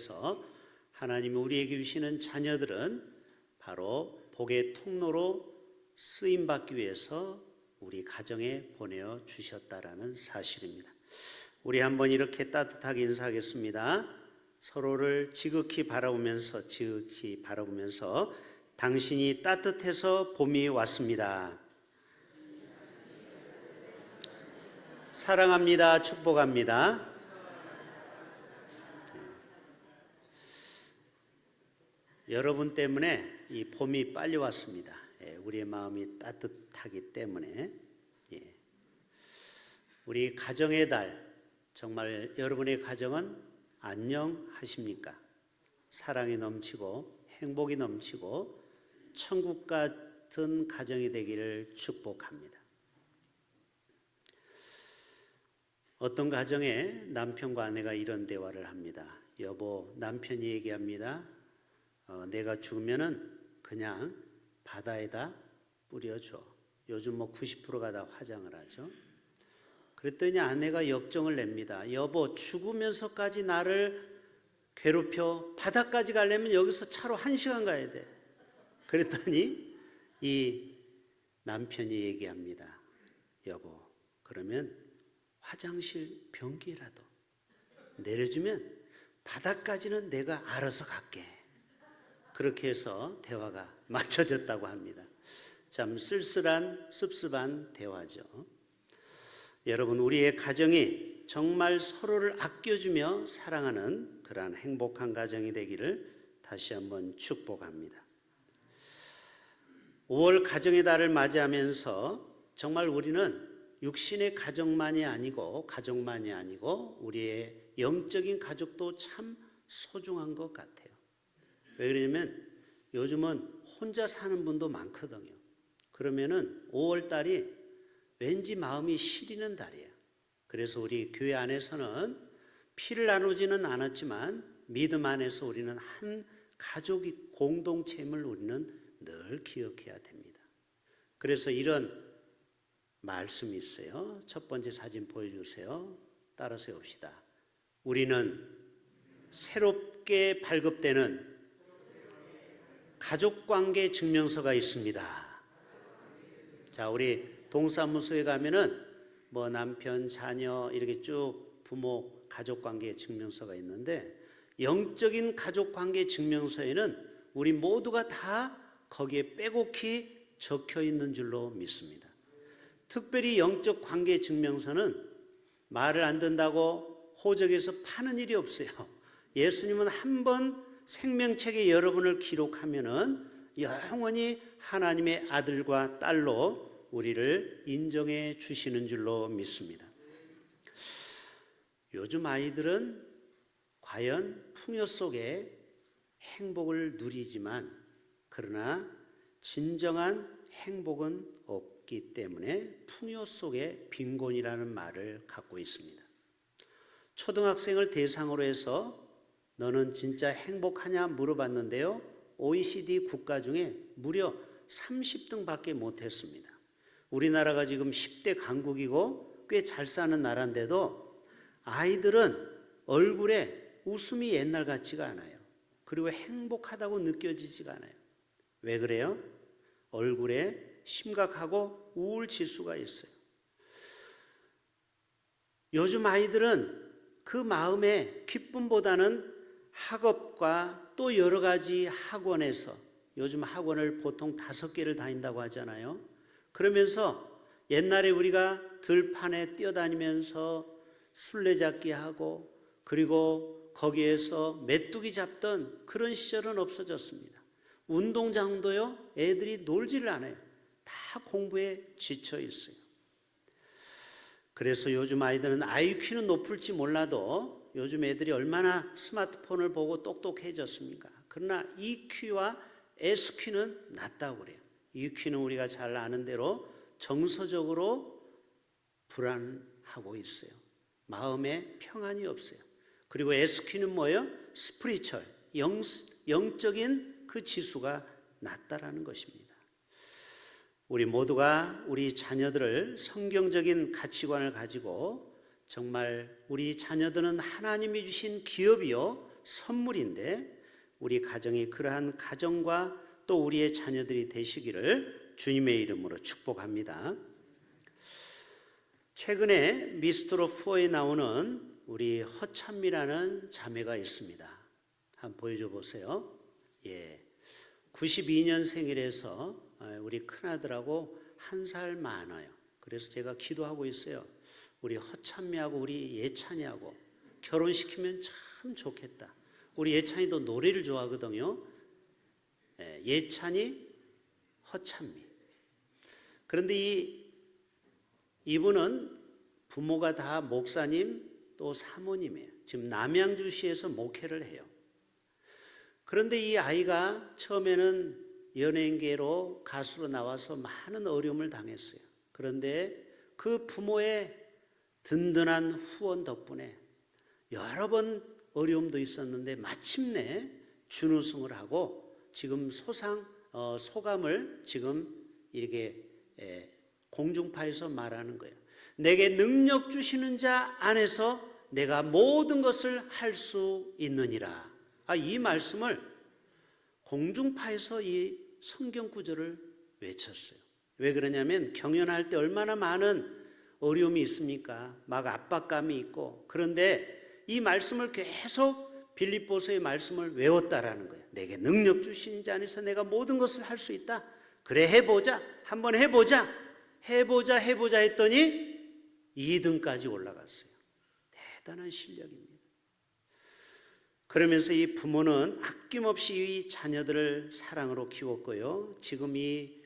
그래서 하나님이 우리에게 주시는 자녀들은 바로 복의 통로로 쓰임받기 위해서 우리 가정에 보내어 주셨다라는 사실입니다. 우리 한번 이렇게 따뜻하게 인사하겠습니다. 서로를 지극히 바라보면서 당신이 따뜻해서 봄이 왔습니다. 사랑합니다. 축복합니다. 여러분 때문에 이 봄이 빨리 왔습니다. 우리의 마음이 따뜻하기 때문에. 우리 가정의 달, 정말 여러분의 가정은 안녕하십니까? 사랑이 넘치고 행복이 넘치고 천국 같은 가정이 되기를 축복합니다. 어떤 가정에 남편과 아내가 이런 대화를 합니다. 여보, 남편이 얘기합니다. 내가 죽으면은 그냥 바다에다 뿌려줘. 요즘 90%가 다 화장을 하죠. 그랬더니 아내가 역정을 냅니다. 여보, 죽으면서까지 나를 괴롭혀 바다까지 가려면 여기서 차로 1시간 가야 돼. 그랬더니 이 남편이 얘기합니다. 여보, 그러면 화장실 변기라도 내려주면 바다까지는 내가 알아서 갈게. 그렇게 해서 대화가 맞춰졌다고 합니다. 참 쓸쓸한 씁쓸한 대화죠. 여러분, 우리의 가정이 정말 서로를 아껴주며 사랑하는 그러한 행복한 가정이 되기를 다시 한번 축복합니다. 5월 가정의 달을 맞이하면서 정말 우리는 육신의 가족만이 아니고 우리의 영적인 가족도 참 소중한 것 같아요. 왜 그러냐면 요즘은 혼자 사는 분도 많거든요. 그러면은 5월 달이 왠지 마음이 시리는 달이에요. 그래서 우리 교회 안에서는 피를 나누지는 않았지만 믿음 안에서 우리는 한 가족이 공동체임을 우리는 늘 기억해야 됩니다. 그래서 이런 말씀이 있어요. 첫 번째 사진 보여주세요. 따라서 해봅시다. 우리는 새롭게 발급되는 가족관계 증명서가 있습니다. 자, 우리 동사무소에 가면은 남편, 자녀 이렇게 쭉 부모 가족관계 증명서가 있는데 영적인 가족관계 증명서에는 우리 모두가 다 거기에 빼곡히 적혀 있는 줄로 믿습니다. 특별히 영적 관계 증명서는 말을 안 듣는다고 호적에서 파는 일이 없어요. 예수님은 한 번 생명책에 여러분을 기록하면은 영원히 하나님의 아들과 딸로 우리를 인정해 주시는 줄로 믿습니다. 요즘 아이들은 과연 풍요 속에 행복을 누리지만 그러나 진정한 행복은 없기 때문에 풍요 속에 빈곤이라는 말을 갖고 있습니다. 초등학생을 대상으로 해서 너는 진짜 행복하냐 물어봤는데요. OECD 국가 중에 무려 30등밖에 못했습니다. 우리나라가 지금 10대 강국이고 꽤 잘 사는 나라인데도 아이들은 얼굴에 웃음이 옛날 같지가 않아요. 그리고 행복하다고 느껴지지가 않아요. 왜 그래요? 얼굴에 심각하고 우울 지수가 있어요. 요즘 아이들은 그 마음의 기쁨보다는 학업과 또 여러 가지 학원에서 요즘 학원을 보통 5개를 다닌다고 하잖아요. 그러면서 옛날에 우리가 들판에 뛰어다니면서 술래잡기 하고 그리고 거기에서 메뚜기 잡던 그런 시절은 없어졌습니다. 운동장도요, 애들이 놀지를 않아요. 다 공부에 지쳐 있어요. 그래서 요즘 아이들은 IQ는 높을지 몰라도 요즘 애들이 얼마나 스마트폰을 보고 똑똑해졌습니까? 그러나 EQ와 SQ는 낮다고 그래요. EQ는 우리가 잘 아는 대로 정서적으로 불안하고 있어요. 마음에 평안이 없어요. 그리고 SQ는 뭐예요? 스피리추얼, 영적인 그 지수가 낮다라는 것입니다. 우리 모두가 우리 자녀들을 성경적인 가치관을 가지고 정말 우리 자녀들은 하나님이 주신 기업이요 선물인데 우리 가정이 그러한 가정과 또 우리의 자녀들이 되시기를 주님의 이름으로 축복합니다. 최근에 미스터로 4에 나오는 우리 허찬미라는 자매가 있습니다. 한번 보여줘 보세요. 92년생이라서 우리 큰아들하고 한 살 많아요. 그래서 제가 기도하고 있어요. 우리 허찬미하고 우리 예찬이하고 결혼시키면 참 좋겠다. 우리 예찬이도 노래를 좋아하거든요. 예찬이, 허찬미. 그런데 이분은 부모가 다 목사님 또 사모님이에요. 지금 남양주시에서 목회를 해요. 그런데 이 아이가 처음에는 연예인계로 가수로 나와서 많은 어려움을 당했어요. 그런데 그 부모의 든든한 후원 덕분에 여러 번 어려움도 있었는데 마침내 준우승을 하고 지금 소감을 지금 이렇게 공중파에서 말하는 거예요. 내게 능력 주시는 자 안에서 내가 모든 것을 할 수 있느니라. 이 말씀을 공중파에서 이 성경 구절을 외쳤어요. 왜 그러냐면 경연할 때 얼마나 많은 어려움이 있습니까? 막 압박감이 있고. 그런데 이 말씀을 계속 빌립보서의 말씀을 외웠다라는 거예요. 내게 능력 주신 자 안에서 내가 모든 것을 할 수 있다. 그래 해보자. 한번 해보자 했더니 2등까지 올라갔어요. 대단한 실력입니다. 그러면서 이 부모는 아낌없이 이 자녀들을 사랑으로 키웠고요. 지금 이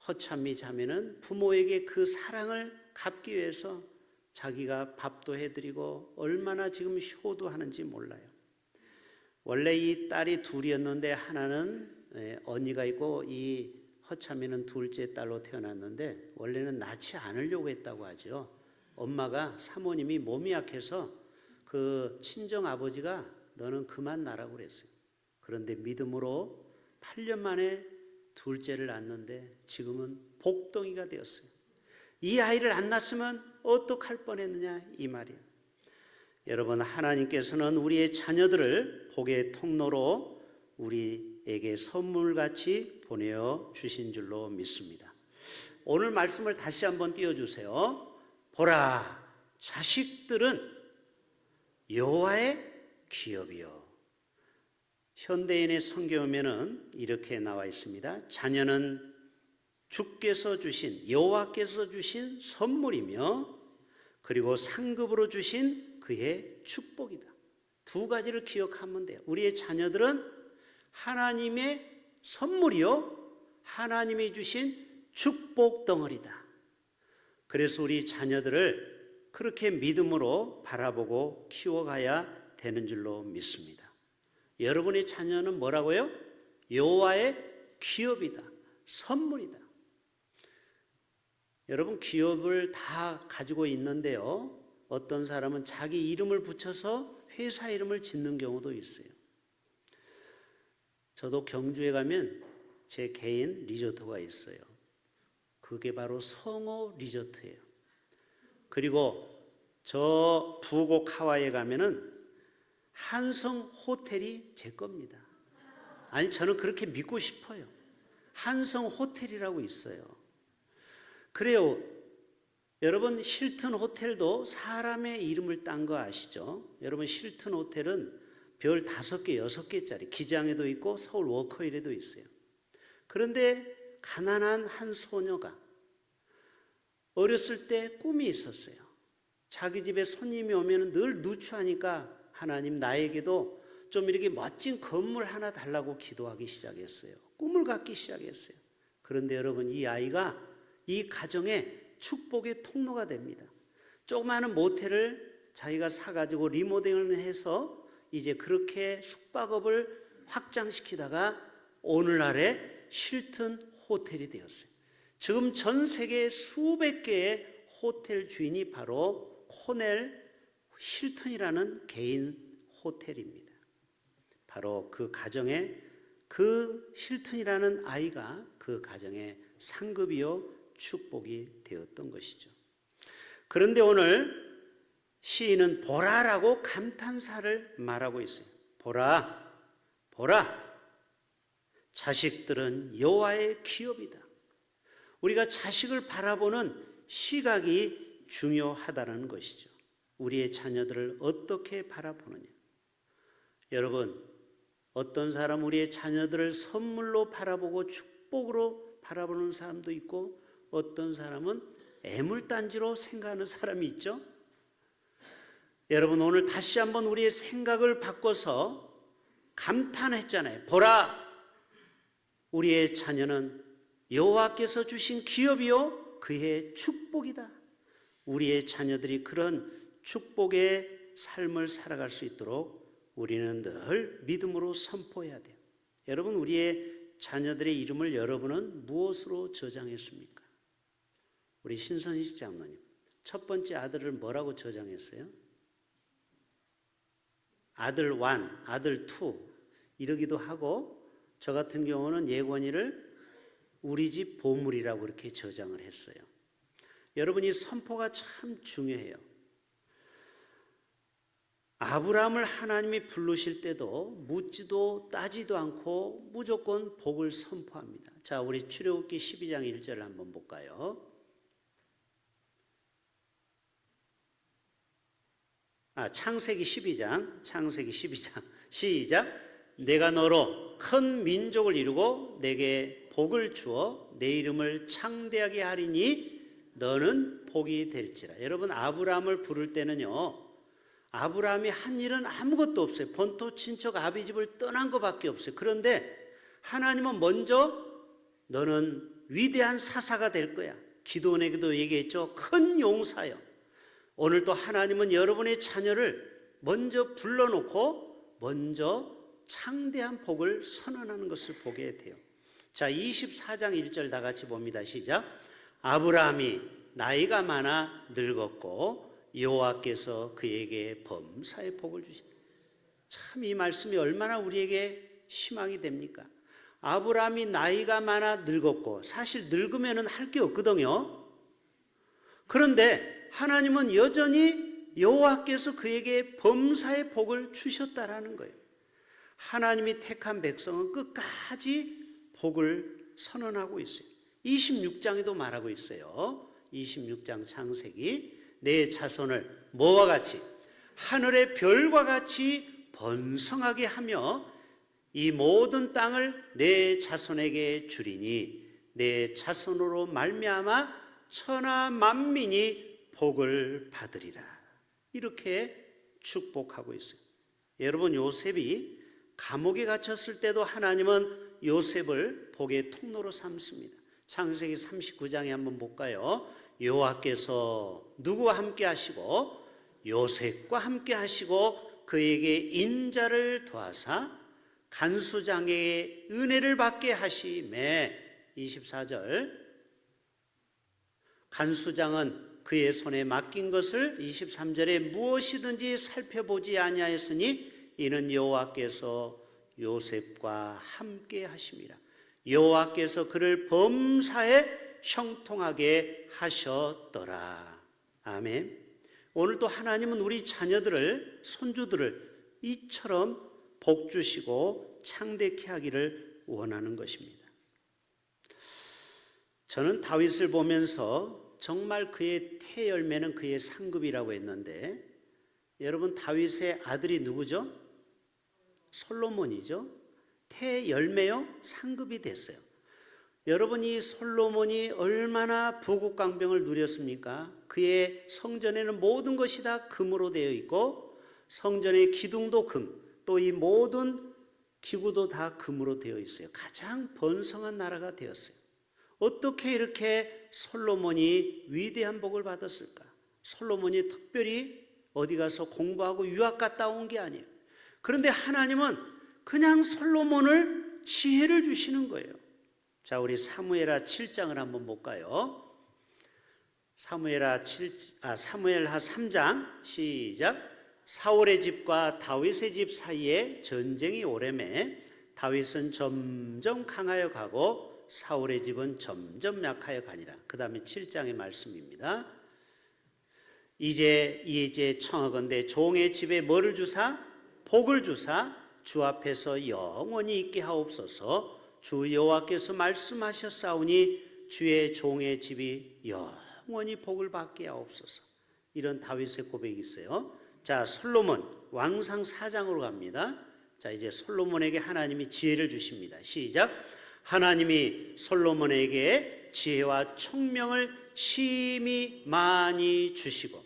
허찬미 자매는 부모에게 그 사랑을 갚기 위해서 자기가 밥도 해드리고 얼마나 지금 효도하는지 몰라요. 원래 이 딸이 둘이었는데 하나는 언니가 있고 이 허찬미는 둘째 딸로 태어났는데 원래는 낳지 않으려고 했다고 하죠. 엄마가 사모님이 몸이 약해서 그 친정 아버지가 너는 그만 나라고 그랬어요. 그런데 믿음으로 8년 만에 둘째를 낳았는데 지금은 복덩이가 되었어요. 이 아이를 안 낳았으면 어떡할 뻔했느냐 이 말이에요. 여러분, 하나님께서는 우리의 자녀들을 복의 통로로 우리에게 선물같이 보내어 주신 줄로 믿습니다. 오늘 말씀을 다시 한번 띄워주세요. 보라, 자식들은 여호와의 기업이요. 현대인의 성경에 보면은 이렇게 나와 있습니다. 자녀는 주께서 주신, 여호와께서 주신 선물이며 그리고 상급으로 주신 그의 축복이다. 두 가지를 기억하면 돼요. 우리의 자녀들은 하나님의 선물이요, 하나님이 주신 축복 덩어리다. 그래서 우리 자녀들을 그렇게 믿음으로 바라보고 키워가야 되는 줄로 믿습니다. 여러분의 자녀는 뭐라고요? 여호와의 기업이다, 선물이다. 여러분, 기업을 다 가지고 있는데요, 어떤 사람은 자기 이름을 붙여서 회사 이름을 짓는 경우도 있어요. 저도 경주에 가면 제 개인 리조트가 있어요. 그게 바로 성호 리조트예요. 그리고 저 부곡 하와이에 가면은 한성 호텔이 제 겁니다. 아니, 저는 그렇게 믿고 싶어요. 한성 호텔이라고 있어요. 그래요. 여러분, 힐튼 호텔도 사람의 이름을 딴 거 아시죠? 여러분, 힐튼 호텔은 별 5개, 6개짜리 기장에도 있고 서울 워커힐에도 있어요. 그런데 가난한 한 소녀가 어렸을 때 꿈이 있었어요. 자기 집에 손님이 오면 늘 누추하니까 하나님, 나에게도 좀 이렇게 멋진 건물 하나 달라고 기도하기 시작했어요. 꿈을 갖기 시작했어요. 그런데 여러분, 이 아이가 이 가정의 축복의 통로가 됩니다. 조그마한 모텔을 자기가 사가지고 리모델링을 해서 이제 그렇게 숙박업을 확장시키다가 오늘날의 힐튼 호텔이 되었어요. 지금 전 세계 수백 개의 호텔 주인이 바로 코넬 힐튼이라는 개인 호텔입니다. 바로 그 가정에 그 힐튼이라는 아이가 그 가정의 상급이요 축복이 되었던 것이죠. 그런데 오늘 시인은 보라라고 감탄사를 말하고 있어요. 보라, 보라. 자식들은 여호와의 기업이다. 우리가 자식을 바라보는 시각이 중요하다는 것이죠. 우리의 자녀들을 어떻게 바라보느냐. 여러분, 어떤 사람 우리의 자녀들을 선물로 바라보고 축복으로 바라보는 사람도 있고, 어떤 사람은 애물단지로 생각하는 사람이 있죠. 여러분, 오늘 다시 한번 우리의 생각을 바꿔서 감탄했잖아요. 보라, 우리의 자녀는 여호와께서 주신 기업이요 그의 축복이다. 우리의 자녀들이 그런 축복의 삶을 살아갈 수 있도록 우리는 늘 믿음으로 선포해야 돼요. 여러분, 우리의 자녀들의 이름을 여러분은 무엇으로 저장했습니까? 우리 신선식 장로님, 첫 번째 아들을 뭐라고 저장했어요? 아들 1, 아들 2 이러기도 하고, 저 같은 경우는 예권이를 우리 집 보물이라고 이렇게 저장을 했어요. 여러분, 이 선포가 참 중요해요. 아브라함을 하나님이 부르실 때도 묻지도 따지도 않고 무조건 복을 선포합니다. 자, 우리 출애굽기 12장 1절을 한번 볼까요? 창세기 12장 시작. 내가 너로 큰 민족을 이루고 내게 복을 주어 내 이름을 창대하게 하리니 너는 복이 될지라. 여러분, 아브라함을 부를 때는요, 아브라함이 한 일은 아무것도 없어요. 본토 친척 아비집을 떠난 것밖에 없어요. 그런데 하나님은 먼저 너는 위대한 사사가 될 거야. 기도원에게도 얘기했죠. 큰 용사요. 오늘도 하나님은 여러분의 자녀를 먼저 불러놓고 먼저 창대한 복을 선언하는 것을 보게 돼요. 자, 24장 1절 다 같이 봅니다. 시작. 아브라함이 나이가 많아 늙었고 여호와께서 그에게 범사의 복을 주시니. 참, 이 말씀이 얼마나 우리에게 희망이 됩니까? 아브라함이 나이가 많아 늙었고, 사실 늙으면 할 게 없거든요. 그런데 하나님은 여전히 여호와께서 그에게 범사의 복을 주셨다라는 거예요. 하나님이 택한 백성은 끝까지 복을 선언하고 있어요. 26장에도 말하고 있어요. 26장 창세기. 내 자손을 뭐와 같이? 하늘의 별과 같이 번성하게 하며 이 모든 땅을 내 자손에게 주리니 내 자손으로 말미암아 천하 만민이 복을 받으리라. 이렇게 축복하고 있어요. 여러분, 요셉이 감옥에 갇혔을 때도 하나님은 요셉을 복의 통로로 삼습니다. 창세기 39장에 한번 볼까요? 여호와께서 누구와 함께 하시고 요셉과 함께 하시고 그에게 인자를 더하사 간수장에게 은혜를 받게 하시매. 24절. 간수장은 그의 손에 맡긴 것을 23절에 무엇이든지 살펴보지 아니하였으니 이는 여호와께서 요셉과 함께 하심이라. 여호와께서 그를 범사에 형통하게 하셨더라. 아멘. 오늘도 하나님은 우리 자녀들을, 손주들을 이처럼 복 주시고 창대케 하기를 원하는 것입니다. 저는 다윗을 보면서 정말 그의 태열매는 그의 상급이라고 했는데, 여러분, 다윗의 아들이 누구죠? 솔로몬이죠. 태열매요? 상급이 됐어요. 여러분, 이 솔로몬이 얼마나 부국강병을 누렸습니까? 그의 성전에는 모든 것이 다 금으로 되어 있고 성전의 기둥도 금, 또 이 모든 기구도 다 금으로 되어 있어요. 가장 번성한 나라가 되었어요. 어떻게 이렇게 솔로몬이 위대한 복을 받았을까? 솔로몬이 특별히 어디 가서 공부하고 유학 갔다 온 게 아니에요. 그런데 하나님은 그냥 솔로몬을 지혜를 주시는 거예요. 자, 우리 사무엘하 7장을 한번 볼까요? 사무엘하 3장 시작. 사울의 집과 다윗의 집 사이에 전쟁이 오래매 다윗은 점점 강하여 가고 사울의 집은 점점 약하여 가니라. 그 다음에 7장의 말씀입니다. 이제 청하건대 종의 집에 뭐를 주사? 복을 주사 주 앞에서 영원히 있게 하옵소서. 주 여호와께서 말씀하셨사오니 주의 종의 집이 영원히 복을 받게 하옵소서. 이런 다윗의 고백이 있어요. 자, 솔로몬 왕상 4장으로 갑니다. 자, 이제 솔로몬에게 하나님이 지혜를 주십니다. 시작. 하나님이 솔로몬에게 지혜와 총명을 심히 많이 주시고.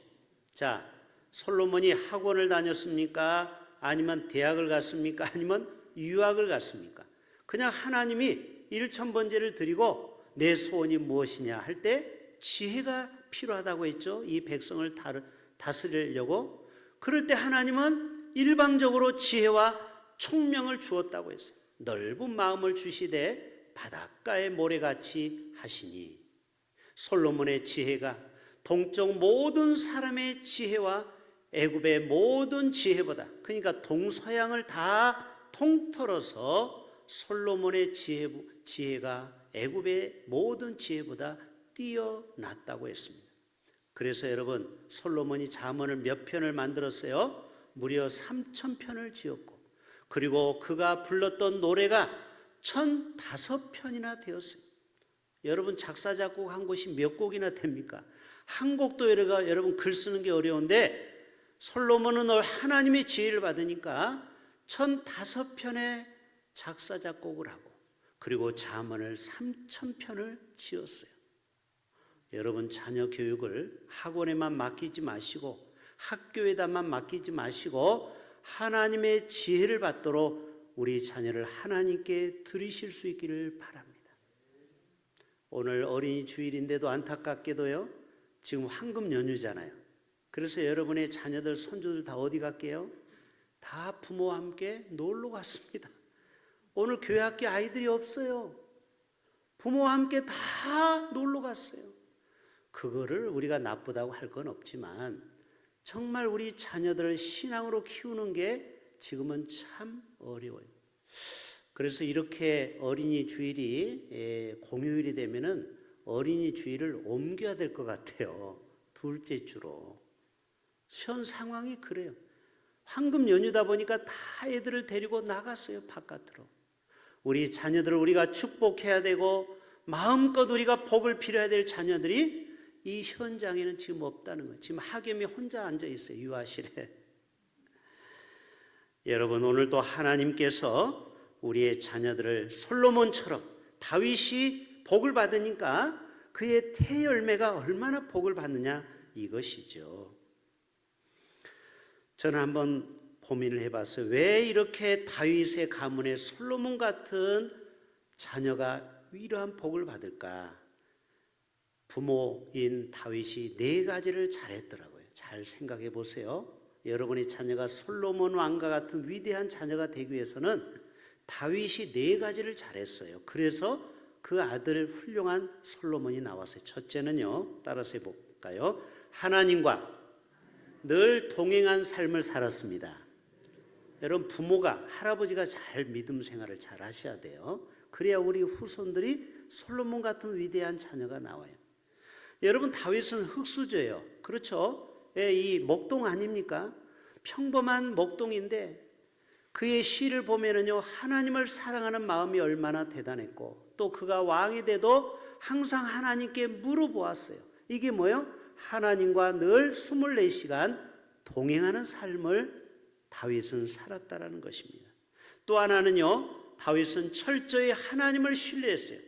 자, 솔로몬이 학원을 다녔습니까? 아니면 대학을 갔습니까? 아니면 유학을 갔습니까? 그냥 하나님이 일천번제를 드리고 내 소원이 무엇이냐 할 때 지혜가 필요하다고 했죠. 이 백성을 다스리려고. 그럴 때 하나님은 일방적으로 지혜와 총명을 주었다고 했어요. 넓은 마음을 주시되 바닷가의 모래같이 하시니. 솔로몬의 지혜가 동쪽 모든 사람의 지혜와 애굽의 모든 지혜보다, 그러니까 동서양을 다 통틀어서 솔로몬의 지혜가 애굽의 모든 지혜보다 뛰어났다고 했습니다. 그래서 여러분, 솔로몬이 잠언을 몇 편을 만들었어요? 무려 3,000편을 지었고, 그리고 그가 불렀던 노래가 1,005편이나 되었어요. 여러분, 작사 작곡한 곳이 몇 곡이나 됩니까? 한 곡도 여러분 글 쓰는 게 어려운데, 솔로몬은 하나님의 지혜를 받으니까 1,005편의 작사 작곡을 하고, 그리고 잠언을 3,000편을 지었어요. 여러분, 자녀 교육을 학원에만 맡기지 마시고 학교에다만 맡기지 마시고 하나님의 지혜를 받도록 우리 자녀를 하나님께 드리실 수 있기를 바랍니다. 오늘 어린이 주일인데도 안타깝게도요, 지금 황금 연휴잖아요. 그래서 여러분의 자녀들, 손주들 다 어디 갈게요? 다 부모와 함께 놀러 갔습니다. 오늘 교회 학교 아이들이 없어요. 부모와 함께 다 놀러 갔어요. 그거를 우리가 나쁘다고 할 건 없지만 정말 우리 자녀들을 신앙으로 키우는 게 지금은 참 어려워요. 그래서 이렇게 어린이 주일이 공휴일이 되면은 어린이 주일을 옮겨야 될 것 같아요. 둘째 주로. 현 상황이 그래요. 황금 연휴다 보니까 다 애들을 데리고 나갔어요, 바깥으로. 우리 자녀들을 우리가 축복해야 되고 마음껏 우리가 복을 빌어야 될 자녀들이 이 현장에는 지금 없다는 거예요. 지금 하겸이 혼자 앉아 있어요, 유아실에. 여러분, 오늘도 하나님께서 우리의 자녀들을 솔로몬처럼 다윗이 복을 받으니까 그의 태열매가 얼마나 복을 받느냐, 이것이죠. 저는 한번 고민을 해봤어요. 왜 이렇게 다윗의 가문에 솔로몬 같은 자녀가 이러한 복을 받을까? 부모인 다윗이 4가지를 잘했더라고요. 잘 생각해 보세요. 여러분의 자녀가 솔로몬 왕과 같은 위대한 자녀가 되기 위해서는 다윗이 4가지를 잘했어요. 그래서 그 아들 훌륭한 솔로몬이 나왔어요. 첫째는요, 따라서 해볼까요? 하나님과 늘 동행한 삶을 살았습니다. 여러분, 부모가, 할아버지가 잘 믿음 생활을 잘 하셔야 돼요. 그래야 우리 후손들이 솔로몬 같은 위대한 자녀가 나와요. 여러분, 다윗은 흙수저예요. 그렇죠? 이 목동 아닙니까? 평범한 목동인데 그의 시를 보면은요, 하나님을 사랑하는 마음이 얼마나 대단했고, 또 그가 왕이 돼도 항상 하나님께 물어보았어요. 이게 뭐예요? 하나님과 늘 24시간 동행하는 삶을 다윗은 살았다라는 것입니다. 또 하나는요, 다윗은 철저히 하나님을 신뢰했어요.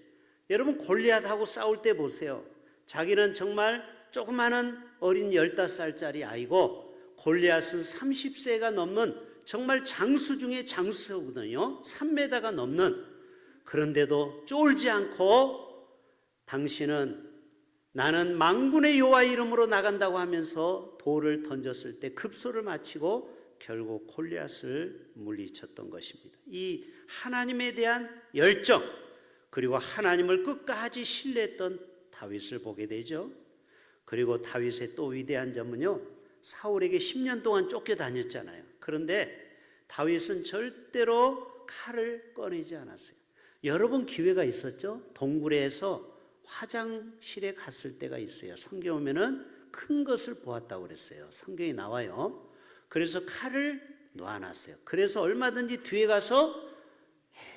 여러분, 골리앗하고 싸울 때 보세요. 자기는 정말 조그마한 어린 15살짜리 아이고 골리앗은 30세가 넘는 정말 장수 중에 장수거든요. 3m가 넘는. 그런데도 쫄지 않고 당신은 나는 만군의 여호와 이름으로 나간다고 하면서 돌을 던졌을 때 급소를 마치고 결국 골리앗을 물리쳤던 것입니다. 이 하나님에 대한 열정, 그리고 하나님을 끝까지 신뢰했던 다윗을 보게 되죠. 그리고 다윗의 또 위대한 점은요, 사울에게 10년 동안 쫓겨다녔잖아요. 그런데 다윗은 절대로 칼을 꺼내지 않았어요. 여러 번 기회가 있었죠. 동굴에서 화장실에 갔을 때가 있어요. 성경 보면은 큰 것을 보았다고 그랬어요. 성경에 나와요. 그래서 칼을 놓아놨어요. 그래서 얼마든지 뒤에 가서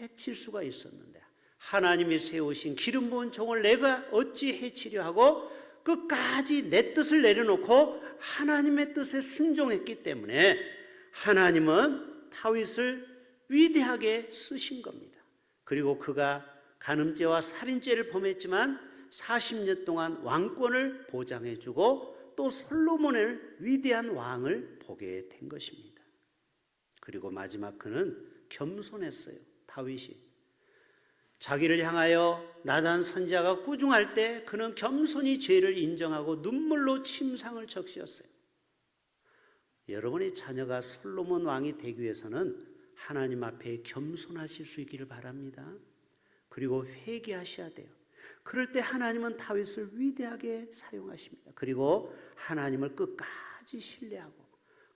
해칠 수가 있었는데 하나님이 세우신 기름 부은 종을 내가 어찌 해치려 하고 끝까지 내 뜻을 내려놓고 하나님의 뜻에 순종했기 때문에 하나님은 다윗을 위대하게 쓰신 겁니다. 그리고 그가 간음죄와 살인죄를 범했지만 40년 동안 왕권을 보장해주고 또 솔로몬을 위대한 왕을 보게 된 것입니다. 그리고 마지막 그는 겸손했어요. 다윗이 자기를 향하여 나단 선지자가 꾸중할 때 그는 겸손히 죄를 인정하고 눈물로 침상을 적시었어요. 여러분의 자녀가 솔로몬 왕이 되기 위해서는 하나님 앞에 겸손하실 수 있기를 바랍니다. 그리고 회개하셔야 돼요. 그럴 때 하나님은 다윗을 위대하게 사용하십니다. 그리고 하나님을 끝까지 신뢰하고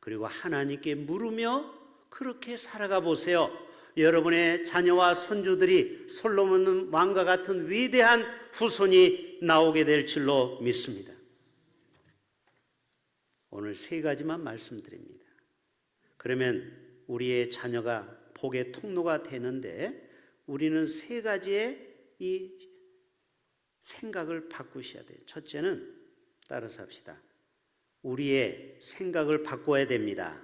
그리고 하나님께 물으며 그렇게 살아가 보세요. 여러분의 자녀와 손주들이 솔로몬 왕과 같은 위대한 후손이 나오게 될 줄로 믿습니다. 오늘 세 가지만 말씀드립니다. 그러면 우리의 자녀가 복의 통로가 되는데 우리는 세 가지의 이 생각을 바꾸셔야 돼요. 첫째는 따라서 합시다. 우리의 생각을 바꿔야 됩니다.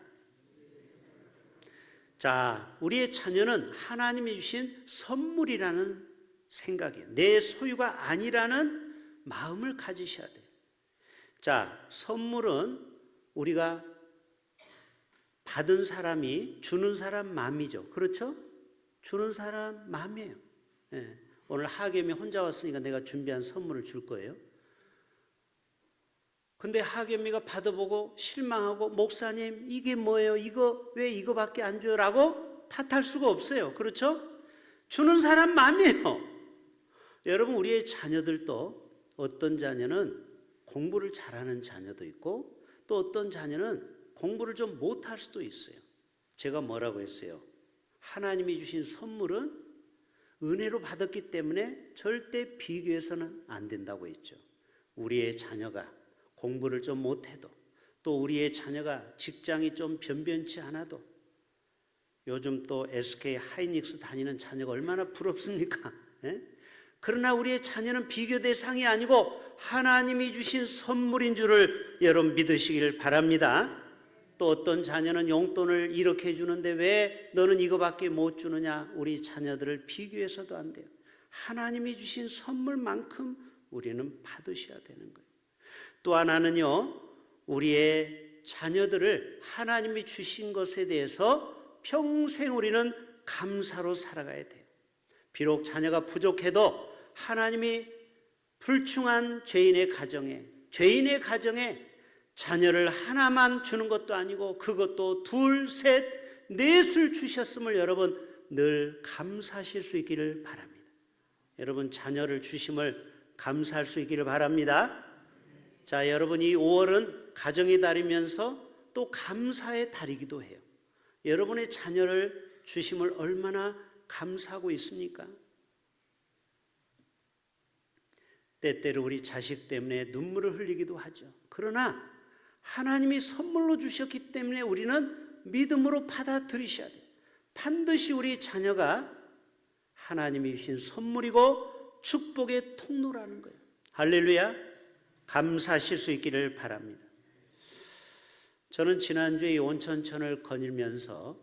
자, 우리의 자녀는 하나님이 주신 선물이라는 생각이에요. 내 소유가 아니라는 마음을 가지셔야 돼요. 자, 선물은 우리가 받은 사람이 주는 사람 마음이죠. 그렇죠? 주는 사람 마음이에요. 예. 오늘 하겜이 혼자 왔으니까 내가 준비한 선물을 줄 거예요. 근데 하겜이가 받아보고 실망하고 목사님 이게 뭐예요? 이거 왜 이거밖에 안 줘요? 라고 탓할 수가 없어요. 그렇죠? 주는 사람 마음이에요. 여러분 우리의 자녀들도 어떤 자녀는 공부를 잘하는 자녀도 있고 또 어떤 자녀는 공부를 좀 못할 수도 있어요. 제가 뭐라고 했어요? 하나님이 주신 선물은 은혜로 받았기 때문에 절대 비교해서는 안 된다고 했죠. 우리의 자녀가 공부를 좀 못해도 또 우리의 자녀가 직장이 좀 변변치 않아도 요즘 또 SK 하이닉스 다니는 자녀가 얼마나 부럽습니까? 예? 그러나 우리의 자녀는 비교 대상이 아니고 하나님이 주신 선물인 줄을 여러분 믿으시길 바랍니다. 또 어떤 자녀는 용돈을 이렇게 주는데 왜 너는 이거밖에 못 주느냐? 우리 자녀들을 비교해서도 안 돼요. 하나님이 주신 선물만큼 우리는 받으셔야 되는 거예요. 또 하나는요, 우리의 자녀들을 하나님이 주신 것에 대해서 평생 우리는 감사로 살아가야 돼요. 비록 자녀가 부족해도 하나님이 불충한 죄인의 가정에 자녀를 하나만 주는 것도 아니고 그것도 둘, 셋, 넷을 주셨음을 여러분 늘 감사하실 수 있기를 바랍니다. 여러분 자녀를 주심을 감사할 수 있기를 바랍니다. 자, 여러분 이 5월은 가정의 달이면서 또 감사의 달이기도 해요. 여러분의 자녀를 주심을 얼마나 감사하고 있습니까? 때때로 우리 자식 때문에 눈물을 흘리기도 하죠. 그러나 하나님이 선물로 주셨기 때문에 우리는 믿음으로 받아들이셔야 돼요. 반드시 우리 자녀가 하나님이 주신 선물이고 축복의 통로라는 거예요. 할렐루야. 감사하실 수 있기를 바랍니다. 저는 지난주에 이 온천천을 거닐면서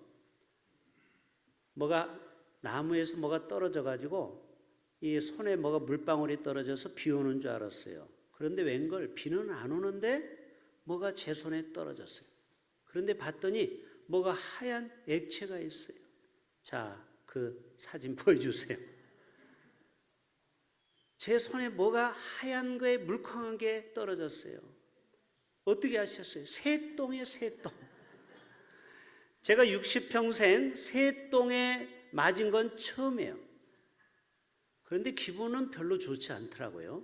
나무에서 뭐가 떨어져 가지고 이 손에 뭐가 물방울이 떨어져서 비 오는 줄 알았어요. 그런데 웬걸 비는 안 오는데 뭐가 제 손에 떨어졌어요. 그런데 봤더니 뭐가 하얀 액체가 있어요. 자, 그 사진 보여주세요. 제 손에 뭐가 하얀 거에 물컹한 게 떨어졌어요. 어떻게 아셨어요? 새똥이에요, 새똥. 제가 60평생 새똥에 맞은 건 처음이에요. 그런데 기분은 별로 좋지 않더라고요.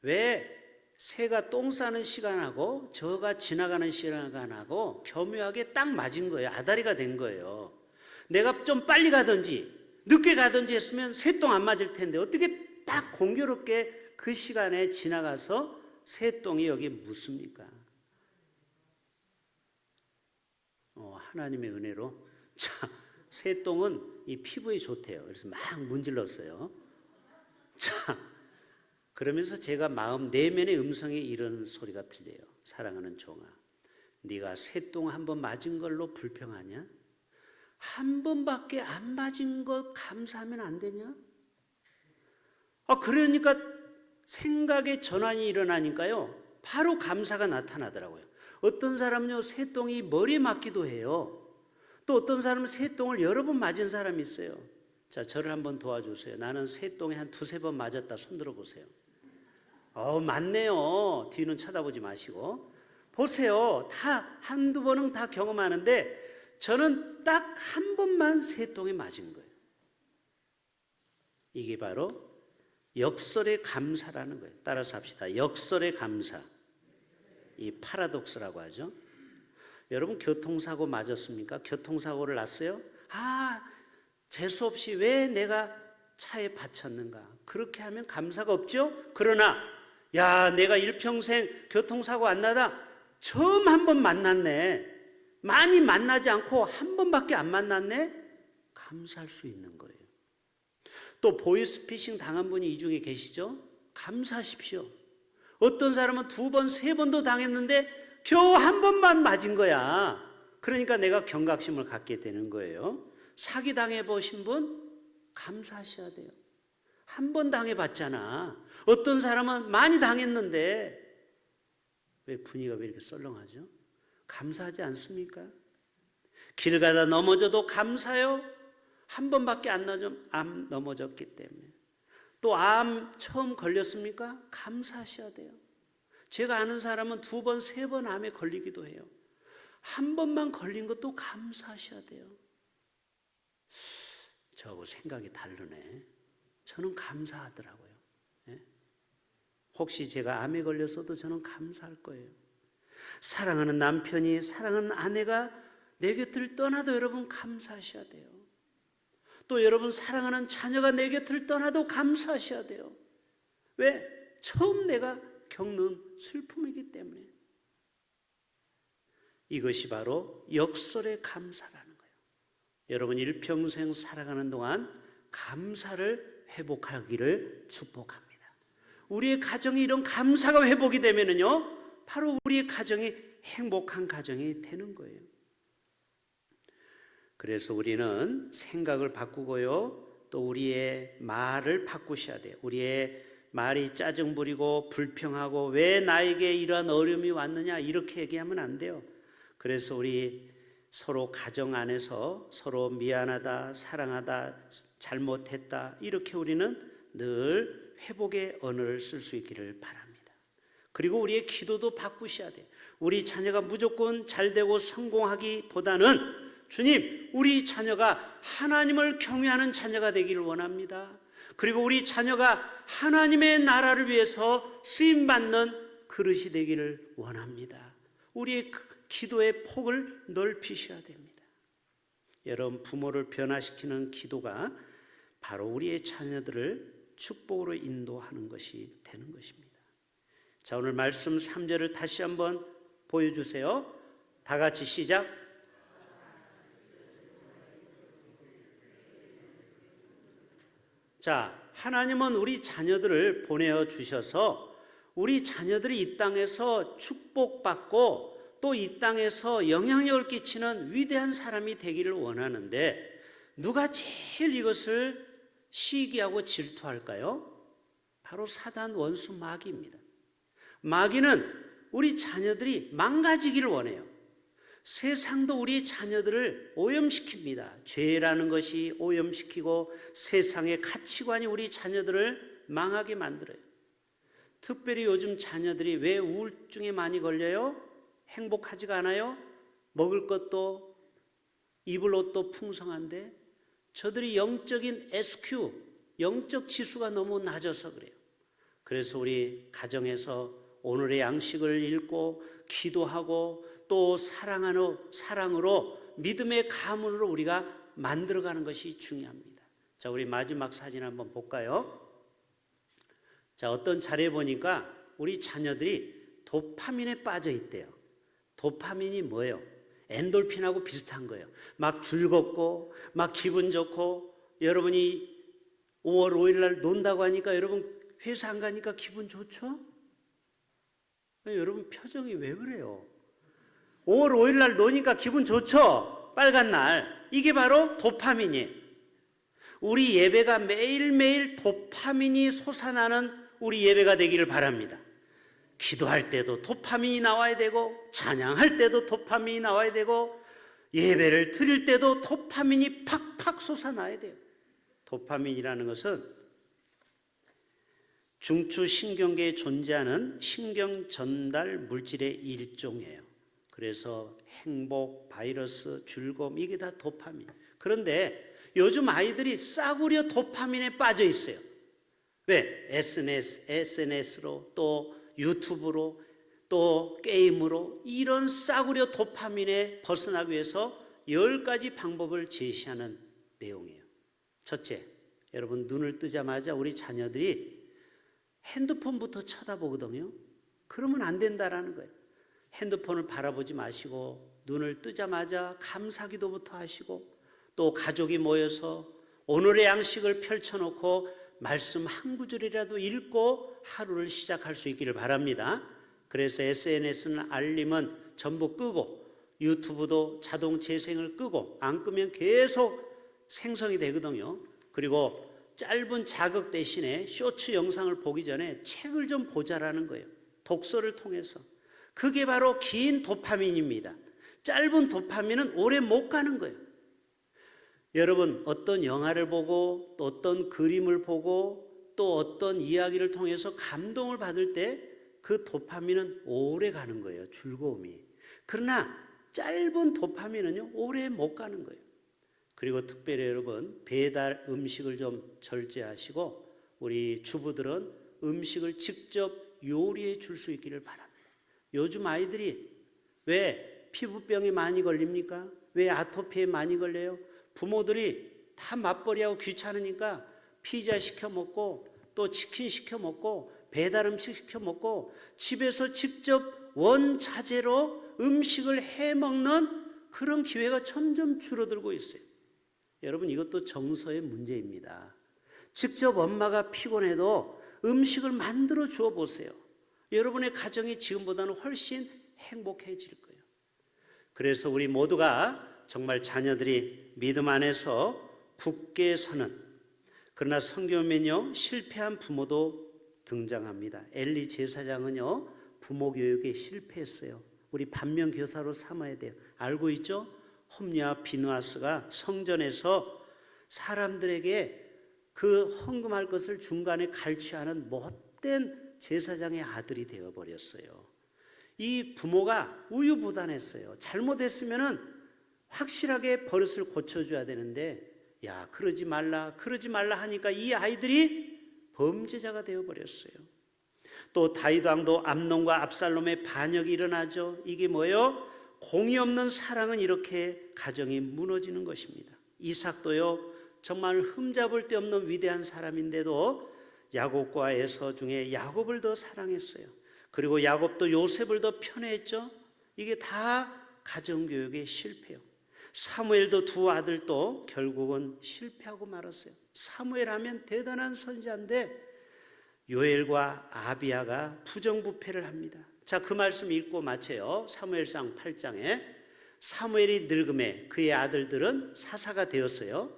왜 새가 똥 싸는 시간하고 저가 지나가는 시간하고 교묘하게 딱 맞은 거예요. 아다리가 된 거예요. 내가 좀 빨리 가든지 늦게 가든지 했으면 새똥 안 맞을 텐데 어떻게 딱 공교롭게 그 시간에 지나가서 새똥이 여기 묻습니까? 하나님의 은혜로. 자, 새똥은 이 피부에 좋대요. 그래서 막 문질렀어요. 자, 그러면서 제가 마음 내면의 음성이 이런 소리가 들려요. 사랑하는 종아, 네가 새똥 한 번 맞은 걸로 불평하냐? 한 번밖에 안 맞은 것 감사하면 안 되냐? 그러니까 생각의 전환이 일어나니까요, 바로 감사가 나타나더라고요. 어떤 사람은요, 새똥이 머리에 맞기도 해요. 또 어떤 사람은 새똥을 여러 번 맞은 사람이 있어요. 자, 저를 한번 도와주세요. 나는 새똥에 한 두세 번 맞았다. 손 들어보세요. 맞네요. 뒤는 쳐다보지 마시고 보세요. 다 한두 번은 다 경험하는데 저는 딱 한 번만 새똥에 맞은 거예요. 이게 바로 역설의 감사라는 거예요. 따라서 합시다. 역설의 감사. 이 파라독스라고 하죠. 여러분, 교통사고 맞았습니까? 교통사고를 났어요? 재수없이 왜 내가 차에 받쳤는가? 그렇게 하면 감사가 없죠? 그러나 내가 일평생 교통사고 안 나다 처음 한 번 만났네, 많이 만나지 않고 한 번밖에 안 만났네, 감사할 수 있는 거예요. 또 보이스피싱 당한 분이 이 중에 계시죠? 감사하십시오. 어떤 사람은 두 번, 세 번도 당했는데 겨우 한 번만 맞은 거야. 그러니까 내가 경각심을 갖게 되는 거예요. 사기 당해보신 분 감사하셔야 돼요. 한 번 당해봤잖아. 어떤 사람은 많이 당했는데 왜 분위기가 왜 이렇게 썰렁하죠? 감사하지 않습니까? 길 가다 넘어져도 감사요. 한 번밖에 안 넘어졌기 때문에. 또 암 처음 걸렸습니까? 감사하셔야 돼요. 제가 아는 사람은 두 번, 세 번 암에 걸리기도 해요. 한 번만 걸린 것도 감사하셔야 돼요. 저하고 생각이 다르네. 저는 감사하더라고요. 혹시 제가 암에 걸렸어도 저는 감사할 거예요. 사랑하는 남편이, 사랑하는 아내가 내 곁을 떠나도 여러분 감사하셔야 돼요. 또 여러분 사랑하는 자녀가 내 곁을 떠나도 감사하셔야 돼요. 왜? 처음 내가 겪는 슬픔이기 때문에. 이것이 바로 역설의 감사라는 거예요. 여러분 일평생 살아가는 동안 감사를 회복하기를 축복합니다. 우리의 가정이 이런 감사가 회복이 되면은요, 바로 우리의 가정이 행복한 가정이 되는 거예요. 그래서 우리는 생각을 바꾸고요, 또 우리의 말을 바꾸셔야 돼요. 우리의 말이 짜증 부리고 불평하고 왜 나에게 이러한 어려움이 왔느냐 이렇게 얘기하면 안 돼요. 그래서 우리 서로 가정 안에서 서로 미안하다, 사랑하다, 잘못했다, 이렇게 우리는 늘 회복의 언어를 쓸 수 있기를 바랍니다. 그리고 우리의 기도도 바꾸셔야 돼요. 우리 자녀가 무조건 잘되고 성공하기보다는 주님, 우리 자녀가 하나님을 경외하는 자녀가 되기를 원합니다. 그리고 우리 자녀가 하나님의 나라를 위해서 쓰임받는 그릇이 되기를 원합니다. 우리의 기도의 폭을 넓히셔야 됩니다. 여러분, 부모를 변화시키는 기도가 바로 우리의 자녀들을 축복으로 인도하는 것이 되는 것입니다. 자, 오늘 말씀 3절을 다시 한번 보여주세요. 다 같이 시작. 자, 하나님은 우리 자녀들을 보내어 주셔서 우리 자녀들이 이 땅에서 축복받고 또 이 땅에서 영향력을 끼치는 위대한 사람이 되기를 원하는데, 누가 제일 이것을 시기하고 질투할까요? 바로 사단 원수 마귀입니다. 마귀는 우리 자녀들이 망가지기를 원해요. 세상도 우리 자녀들을 오염시킵니다. 죄라는 것이 오염시키고 세상의 가치관이 우리 자녀들을 망하게 만들어요. 특별히 요즘 자녀들이 왜 우울증에 많이 걸려요? 행복하지가 않아요? 먹을 것도 입을 옷도 풍성한데 저들이 영적인 SQ, 영적 지수가 너무 낮아서 그래요. 그래서 우리 가정에서 오늘의 양식을 읽고 기도하고 또 사랑으로 믿음의 가문으로 우리가 만들어가는 것이 중요합니다. 자, 우리 마지막 사진 한번 볼까요? 자, 어떤 자리에 보니까 우리 자녀들이 도파민에 빠져 있대요. 도파민이 뭐예요? 엔돌핀하고 비슷한 거예요. 막 즐겁고 막 기분 좋고, 여러분이 5월 5일 날 논다고 하니까 여러분 회사 안 가니까 기분 좋죠? 여러분 표정이 왜 그래요? 5월 5일 날 노니까 기분 좋죠? 빨간 날. 이게 바로 도파민이에요. 우리 예배가 매일매일 도파민이 솟아나는 우리 예배가 되기를 바랍니다. 기도할 때도 도파민이 나와야 되고, 찬양할 때도 도파민이 나와야 되고, 예배를 드릴 때도 도파민이 팍팍 솟아나야 돼요. 도파민이라는 것은 중추신경계에 존재하는 신경 전달 물질의 일종이에요. 그래서 행복, 바이러스, 즐거움, 이게 다 도파민. 그런데 요즘 아이들이 싸구려 도파민에 빠져 있어요. 왜? SNS로, 또 유튜브로, 또 게임으로, 이런 싸구려 도파민에 벗어나기 위해서 10가지 방법을 제시하는 내용이에요. 첫째, 여러분 눈을 뜨자마자 우리 자녀들이 핸드폰부터 쳐다보거든요. 그러면 안 된다라는 거예요. 핸드폰을 바라보지 마시고 눈을 뜨자마자 감사기도부터 하시고, 또 가족이 모여서 오늘의 양식을 펼쳐놓고 말씀 한 구절이라도 읽고 하루를 시작할 수 있기를 바랍니다. 그래서 SNS는 알림은 전부 끄고, 유튜브도 자동 재생을 끄고, 안 끄면 계속 생성이 되거든요. 그리고 짧은 자극 대신에 쇼츠 영상을 보기 전에 책을 좀 보자라는 거예요. 독서를 통해서. 그게 바로 긴 도파민입니다. 짧은 도파민은 오래 못 가는 거예요. 여러분, 어떤 영화를 보고, 또 어떤 그림을 보고, 또 어떤 이야기를 통해서 감동을 받을 때 그 도파민은 오래 가는 거예요. 즐거움이. 그러나 짧은 도파민은요, 오래 못 가는 거예요. 그리고 특별히 여러분, 배달 음식을 좀 절제하시고, 우리 주부들은 음식을 직접 요리해 줄 수 있기를 바랍니다. 요즘 아이들이 왜 피부병에 많이 걸립니까? 왜 아토피에 많이 걸려요? 부모들이 다 맞벌이하고 귀찮으니까 피자 시켜 먹고, 또 치킨 시켜 먹고, 배달 음식 시켜 먹고, 집에서 직접 원자재로 음식을 해 먹는 그런 기회가 점점 줄어들고 있어요. 여러분, 이것도 정서의 문제입니다. 직접 엄마가 피곤해도 음식을 만들어 주어 보세요. 여러분의 가정이 지금보다는 훨씬 행복해질 거예요. 그래서 우리 모두가 정말 자녀들이 믿음 안에서 굳게 서는, 그러나 성경에는요, 실패한 부모도 등장합니다. 엘리 제사장은요, 부모 교육에 실패했어요. 우리 반면교사로 삼아야 돼요. 알고 있죠? 홈리와 비누아스가 성전에서 사람들에게 그 헌금할 것을 중간에 갈취하는 못된 제사장의 아들이 되어버렸어요. 이 부모가 우유부단했어요. 잘못했으면은 확실하게 버릇을 고쳐줘야 되는데, 야, 그러지 말라 하니까 이 아이들이 범죄자가 되어버렸어요. 또 다윗 왕도 암논과 압살롬의 반역이 일어나죠. 이게 뭐예요? 공의 없는 사랑은 이렇게 가정이 무너지는 것입니다. 이삭도요, 정말 흠잡을 데 없는 위대한 사람인데도 야곱과 에서 중에 야곱을 더 사랑했어요. 그리고 야곱도 요셉을 더 편애했죠. 이게 다 가정교육의 실패요. 사무엘도 두 아들도 결국은 실패하고 말았어요. 사무엘 하면 대단한 선지자인데 요엘과 아비야가 부정부패를 합니다. 자, 그 말씀 읽고 마쳐요. 사무엘상 8장에 사무엘이 늙음에 그의 아들들은 사사가 되었어요.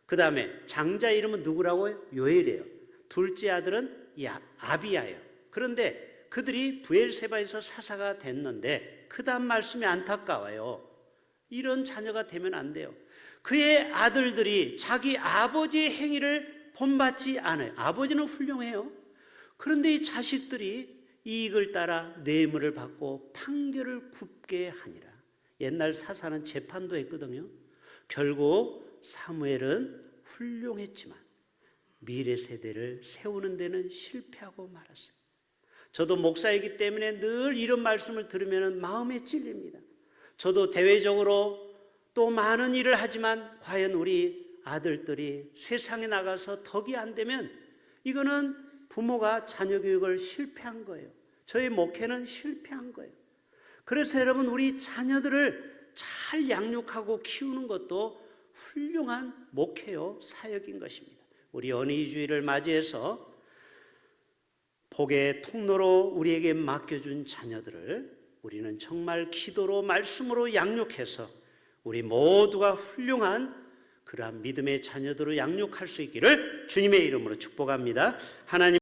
그 다음에 장자 이름은 누구라고요? 요엘이에요. 둘째 아들은 아비야예요. 그런데 그들이 브엘세바에서 사사가 됐는데 그 다음 말씀이 안타까워요. 이런 자녀가 되면 안 돼요. 그의 아들들이 자기 아버지의 행위를 본받지 않아요. 아버지는 훌륭해요. 그런데 이 자식들이 이익을 따라 뇌물을 받고 판결을 굽게 하니라. 옛날 사사는 재판도 했거든요. 결국 사무엘은 훌륭했지만 미래 세대를 세우는 데는 실패하고 말았어요. 저도 목사이기 때문에 늘 이런 말씀을 들으면 마음에 찔립니다. 저도 대외적으로 또 많은 일을 하지만 과연 우리 아들들이 세상에 나가서 덕이 안 되면 이거는 부모가 자녀 교육을 실패한 거예요. 저희 목회는 실패한 거예요. 그래서 여러분, 우리 자녀들을 잘 양육하고 키우는 것도 훌륭한 목회요 사역인 것입니다. 우리 연희주의를 맞이해서 복의 통로로 우리에게 맡겨준 자녀들을 우리는 정말 기도로 말씀으로 양육해서 우리 모두가 훌륭한 그러한 믿음의 자녀들로 양육할 수 있기를 주님의 이름으로 축복합니다. 하나님